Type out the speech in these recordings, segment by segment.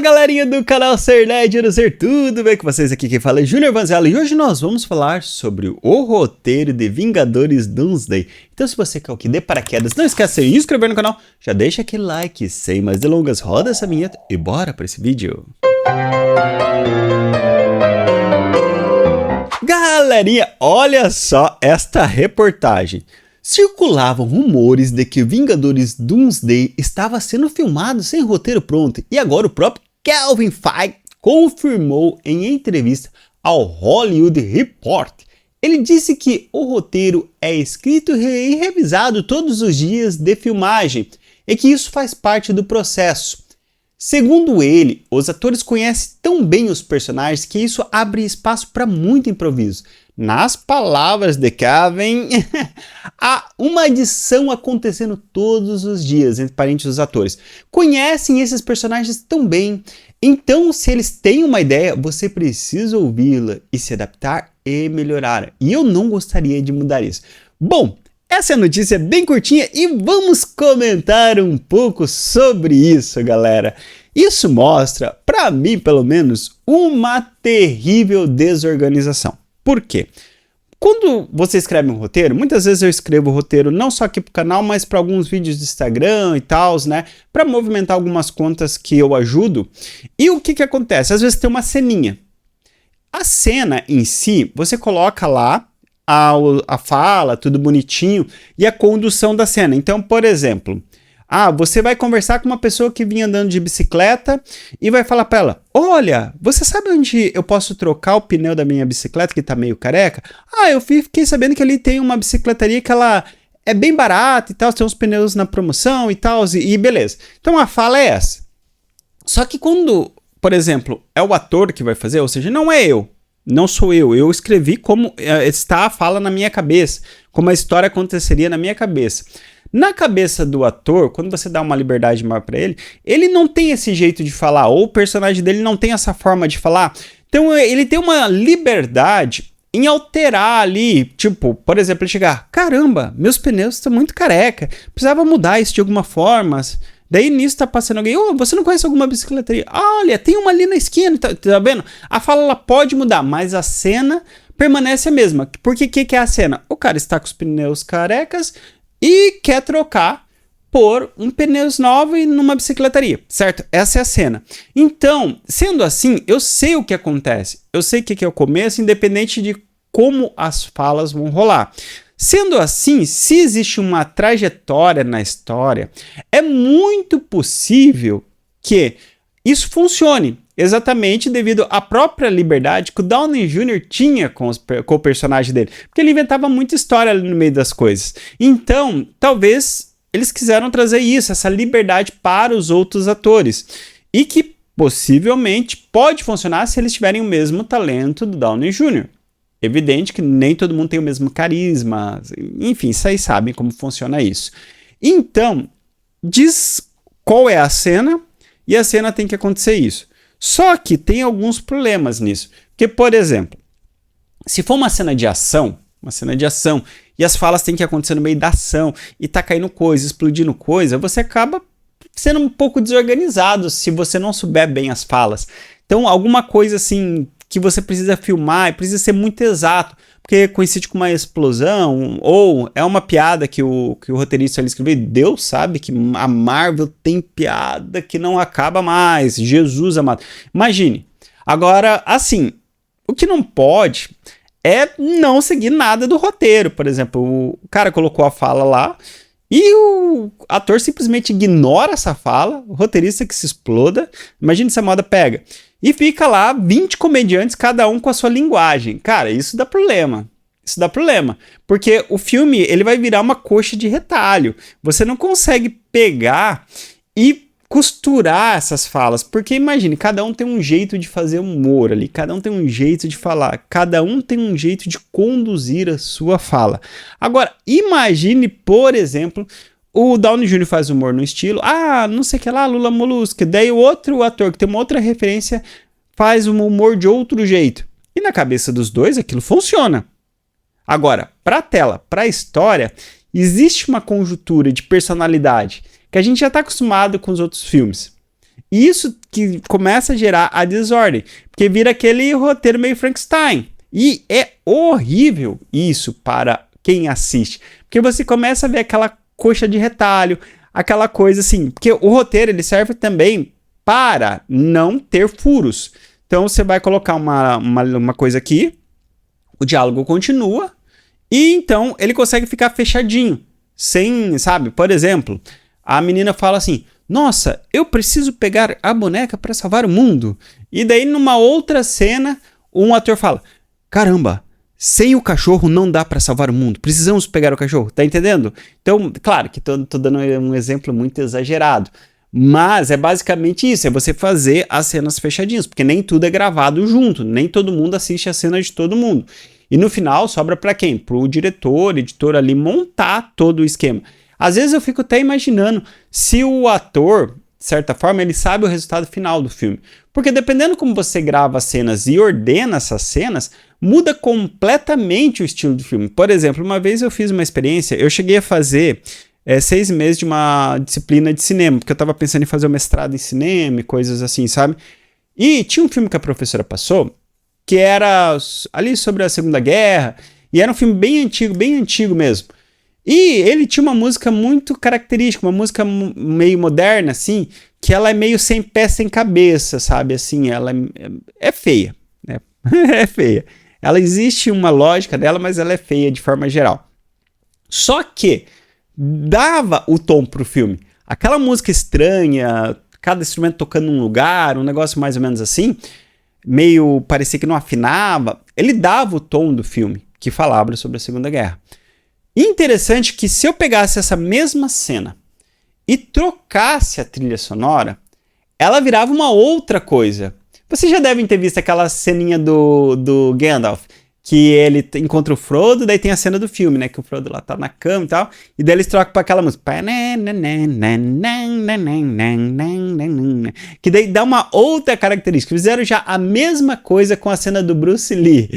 Galerinha do canal Ser Nerd e Não Ser, tudo bem com vocês? Aqui quem fala é Júnior Vanzello e hoje nós vamos falar sobre o roteiro de Vingadores Doomsday. Então se você quer o que dê paraquedas, não esquece de se inscrever no canal, já deixa aquele like, sem mais delongas, roda essa vinheta e bora para esse vídeo. Galerinha, olha só esta reportagem. Circulavam rumores de que Vingadores Doomsday estava sendo filmado sem roteiro pronto e agora o próprio Kevin Feige confirmou em entrevista ao Hollywood Report. Ele disse que o roteiro é escrito e revisado todos os dias de filmagem e que isso faz parte do processo. Segundo ele, os atores conhecem tão bem os personagens que isso abre espaço para muito improviso. Nas palavras de Kevin, há uma adição acontecendo todos os dias entre parentes dos atores. Conhecem esses personagens tão bem, então se eles têm uma ideia, você precisa ouvi-la e se adaptar e melhorar. E eu não gostaria de mudar isso. Bom, essa é a notícia bem curtinha e vamos comentar um pouco sobre isso, galera. Isso mostra, para mim pelo menos, uma terrível desorganização. Por quê? Quando você escreve um roteiro, muitas vezes eu escrevo roteiro não só aqui pro canal, mas para alguns vídeos do Instagram e tal, né? Para movimentar algumas contas que eu ajudo. E o que acontece? Às vezes tem uma ceninha. A cena em si, você coloca lá a fala, tudo bonitinho, e a condução da cena. Então, por exemplo, você vai conversar com uma pessoa que vinha andando de bicicleta e vai falar para ela: olha, você sabe onde eu posso trocar o pneu da minha bicicleta que tá meio careca? Eu fiquei sabendo que ali tem uma bicicletaria que ela é bem barata e tal, tem uns pneus na promoção e tal, e beleza. Então a fala é essa. Só que quando, por exemplo, é o ator que vai fazer, ou seja, não é eu. Não sou eu escrevi como está a fala na minha cabeça, como a história aconteceria na minha cabeça. Na cabeça do ator, quando você dá uma liberdade maior para ele, ele não tem esse jeito de falar, ou o personagem dele não tem essa forma de falar. Então ele tem uma liberdade em alterar ali, tipo, por exemplo, ele chegar: caramba, meus pneus estão muito careca, precisava mudar isso de alguma forma. Daí nisso tá passando alguém: você não conhece alguma bicicletaria? Olha, tem uma ali na esquina, tá vendo? A fala ela pode mudar, mas a cena permanece a mesma. Porque que é a cena? O cara está com os pneus carecas e quer trocar por um pneus novo e numa bicicletaria, certo? Essa é a cena. Então, sendo assim, eu sei o que acontece. Eu sei o que é o começo, independente de como as falas vão rolar. Sendo assim, se existe uma trajetória na história, é muito possível que isso funcione, exatamente devido à própria liberdade que o Downey Jr. tinha com o personagem dele, porque ele inventava muita história ali no meio das coisas. Então, talvez eles quiseram trazer isso, essa liberdade para os outros atores, e que possivelmente pode funcionar se eles tiverem o mesmo talento do Downey Jr. Evidente que nem todo mundo tem o mesmo carisma, enfim, vocês sabem como funciona isso. Então, diz qual é a cena e a cena tem que acontecer isso. Só que tem alguns problemas nisso. Porque, por exemplo, se for uma cena de ação, e as falas têm que acontecer no meio da ação, e tá caindo coisa, explodindo coisa, você acaba sendo um pouco desorganizado se você não souber bem as falas. Então, alguma coisa assim que você precisa filmar e precisa ser muito exato, porque coincide com uma explosão, ou é uma piada que o roteirista ali escreveu. Deus sabe que a Marvel tem piada que não acaba mais, Jesus amado. Imagine. Agora, assim, o que não pode é não seguir nada do roteiro. Por exemplo, o cara colocou a fala lá e o ator simplesmente ignora essa fala, o roteirista que se exploda. Imagine se a moda pega e fica lá 20 comediantes, cada um com a sua linguagem. Cara, isso dá problema. Isso dá problema. Porque o filme ele vai virar uma coxa de retalho. Você não consegue pegar e costurar essas falas. Porque imagine, cada um tem um jeito de fazer humor ali. Cada um tem um jeito de falar. Cada um tem um jeito de conduzir a sua fala. Agora, imagine, por exemplo, o Downey Jr. faz humor no estilo, não sei o que lá, Lula Molusco. Daí o outro ator que tem uma outra referência faz um humor de outro jeito. E na cabeça dos dois aquilo funciona. Agora, pra tela, pra história, existe uma conjuntura de personalidade que a gente já tá acostumado com os outros filmes. isso que começa a gerar a desordem, porque vira aquele roteiro meio Frankenstein. E é horrível isso para quem assiste, porque você começa a ver aquela coxa de retalho, aquela coisa assim, porque o roteiro ele serve também para não ter furos. Então você vai colocar uma coisa aqui, o diálogo continua, e então ele consegue ficar fechadinho, sem, sabe? Por exemplo, a menina fala assim, nossa, eu preciso pegar a boneca para salvar o mundo. E daí numa outra cena, um ator fala, caramba, sem o cachorro não dá para salvar o mundo, precisamos pegar o cachorro, tá entendendo? Então, claro que tô dando um exemplo muito exagerado, mas é basicamente isso, é você fazer as cenas fechadinhas, porque nem tudo é gravado junto, nem todo mundo assiste a cena de todo mundo. E no final sobra para quem? Pro diretor, editor ali montar todo o esquema. Às vezes eu fico até imaginando se o ator, de certa forma, ele sabe o resultado final do filme. Porque dependendo como você grava as cenas e ordena essas cenas, muda completamente o estilo do filme. Por exemplo, uma vez eu fiz uma experiência, eu cheguei a fazer 6 meses de uma disciplina de cinema, porque eu estava pensando em fazer um mestrado em cinema e coisas assim, sabe? E tinha um filme que a professora passou, que era ali sobre a Segunda Guerra, e era um filme bem antigo mesmo. E ele tinha uma música muito característica, uma música meio moderna, assim, que ela é meio sem pé, sem cabeça, sabe? Assim, ela é feia, né? É feia. Ela existe uma lógica dela, mas ela é feia de forma geral. Só que dava o tom pro filme. Aquela música estranha, cada instrumento tocando num lugar, um negócio mais ou menos assim, meio parecia que não afinava, ele dava o tom do filme, que falava sobre a Segunda Guerra. Interessante que se eu pegasse essa mesma cena e trocasse a trilha sonora, ela virava uma outra coisa. Vocês já devem ter visto aquela ceninha do Gandalf, que ele encontra o Frodo, daí tem a cena do filme, né, que o Frodo lá tá na cama e tal, e daí eles trocam pra aquela música, que daí dá uma outra característica. Fizeram já a mesma coisa com a cena do Bruce Lee.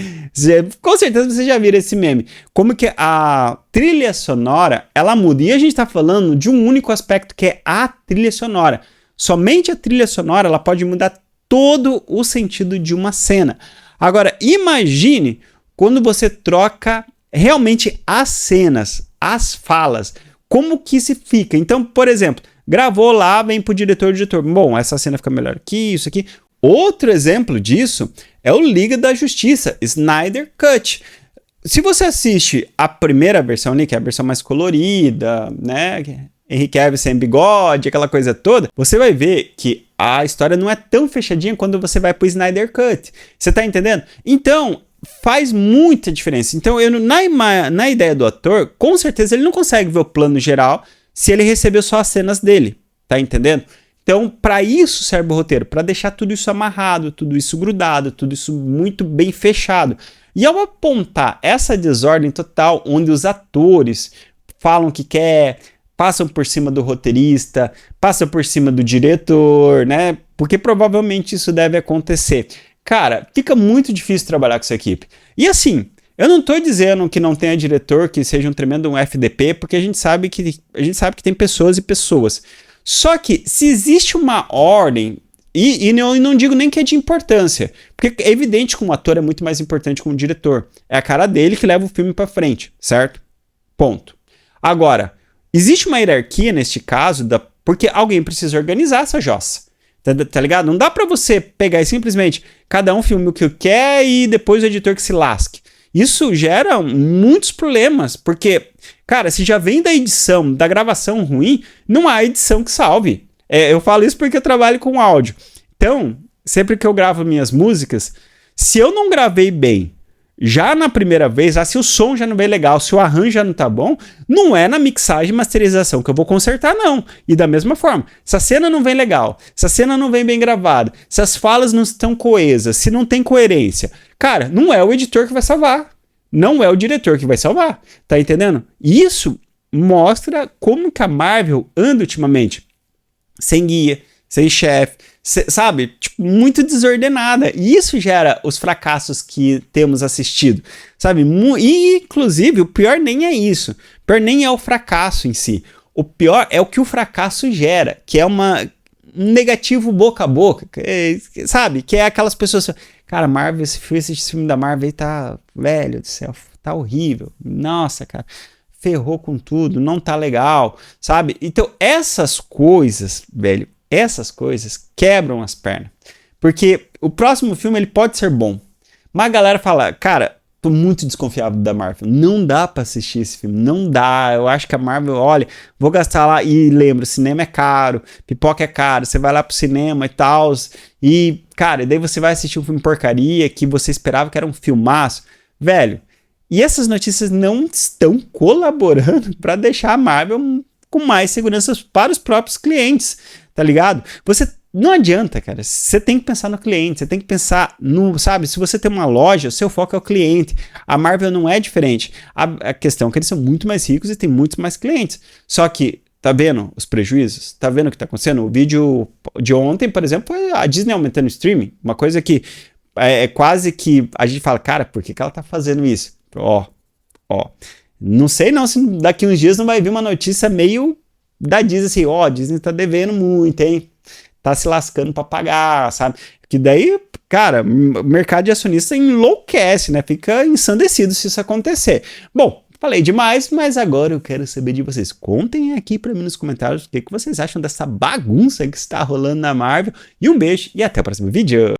Com certeza vocês já viram esse meme. Como que a trilha sonora, ela muda. E a gente tá falando de um único aspecto, que é a trilha sonora. Somente a trilha sonora, ela pode mudar todo o sentido de uma cena. Agora, imagine quando você troca realmente as cenas, as falas, como que se fica. Então, por exemplo, gravou lá, vem pro diretor, bom, essa cena fica melhor que isso aqui. Outro exemplo disso é o Liga da Justiça, Snyder Cut. Se você assiste a primeira versão ali, que é a versão mais colorida, né, Henry Cavill sem bigode, aquela coisa toda, você vai ver que a história não é tão fechadinha quando você vai pro Snyder Cut. Você tá entendendo? Então, faz muita diferença. Então, na ideia do ator, com certeza ele não consegue ver o plano geral se ele recebeu só as cenas dele. Tá entendendo? Então, para isso serve o roteiro, para deixar tudo isso amarrado, tudo isso grudado, tudo isso muito bem fechado. E ao apontar essa desordem total, onde os atores falam que quer, passam por cima do roteirista, passam por cima do diretor, né? Porque provavelmente isso deve acontecer. Cara, fica muito difícil trabalhar com essa equipe. E assim, eu não tô dizendo que não tenha diretor que seja um tremendo FDP, porque a gente sabe que tem pessoas e pessoas. Só que se existe uma ordem, e eu não digo nem que é de importância, porque é evidente que um ator é muito mais importante que um diretor. É a cara dele que leva o filme pra frente, certo? Ponto. Agora, existe uma hierarquia neste caso, porque alguém precisa organizar essa jossa. Tá ligado? Não dá pra você pegar e simplesmente cada um filme o que quer e depois o editor que se lasque. Isso gera muitos problemas, porque, cara, se já vem da edição, da gravação ruim, não há edição que salve. Eu falo isso porque eu trabalho com áudio. Então, sempre que eu gravo minhas músicas, se eu não gravei bem, já na primeira vez, se o som já não veio legal, se o arranjo já não tá bom, não é na mixagem e masterização que eu vou consertar, não. E da mesma forma, se a cena não vem legal, se a cena não vem bem gravada, se as falas não estão coesas, se não tem coerência, cara, não é o editor que vai salvar. Não é o diretor que vai salvar. Tá entendendo? Isso mostra como que a Marvel anda ultimamente. Sem guia, sem chefe, sabe? Tipo, muito desordenada. E isso gera os fracassos que temos assistido, sabe? E, inclusive, o pior nem é isso. O pior nem é o fracasso em si. O pior é o que o fracasso gera, que é negativo boca a boca, sabe? Que é aquelas pessoas, cara, Marvel, esse filme da Marvel aí tá, velho do céu, tá horrível, nossa, cara, ferrou com tudo, não tá legal, sabe? Então essas coisas, velho, essas coisas quebram as pernas, porque o próximo filme ele pode ser bom, mas a galera fala, cara, tô muito desconfiado da Marvel, não dá pra assistir esse filme, não dá, eu acho que a Marvel, olha, vou gastar lá, e lembra, cinema é caro, pipoca é caro, você vai lá pro cinema e tal, e, cara, e daí você vai assistir um filme porcaria, que você esperava que era um filmaço, velho, e essas notícias não estão colaborando pra deixar a Marvel com mais segurança para os próprios clientes, tá ligado? Não adianta, cara. Você tem que pensar no cliente, você tem que pensar no, sabe, se você tem uma loja, o seu foco é o cliente. A Marvel não é diferente. A questão é que eles são muito mais ricos e tem muitos mais clientes. Só que, tá vendo os prejuízos? Tá vendo o que tá acontecendo? O vídeo de ontem, por exemplo, foi a Disney aumentando o streaming. Uma coisa que é quase que a gente fala, cara, por que ela tá fazendo isso? Ó. Não sei não se daqui uns dias não vai vir uma notícia meio da Disney assim, a Disney tá devendo muito, hein? Tá se lascando para pagar, sabe? Que daí, cara, o mercado de acionistas enlouquece, né? Fica ensandecido se isso acontecer. Bom, falei demais, mas agora eu quero saber de vocês. Contem aqui para mim nos comentários o que vocês acham dessa bagunça que está rolando na Marvel. E um beijo e até o próximo vídeo.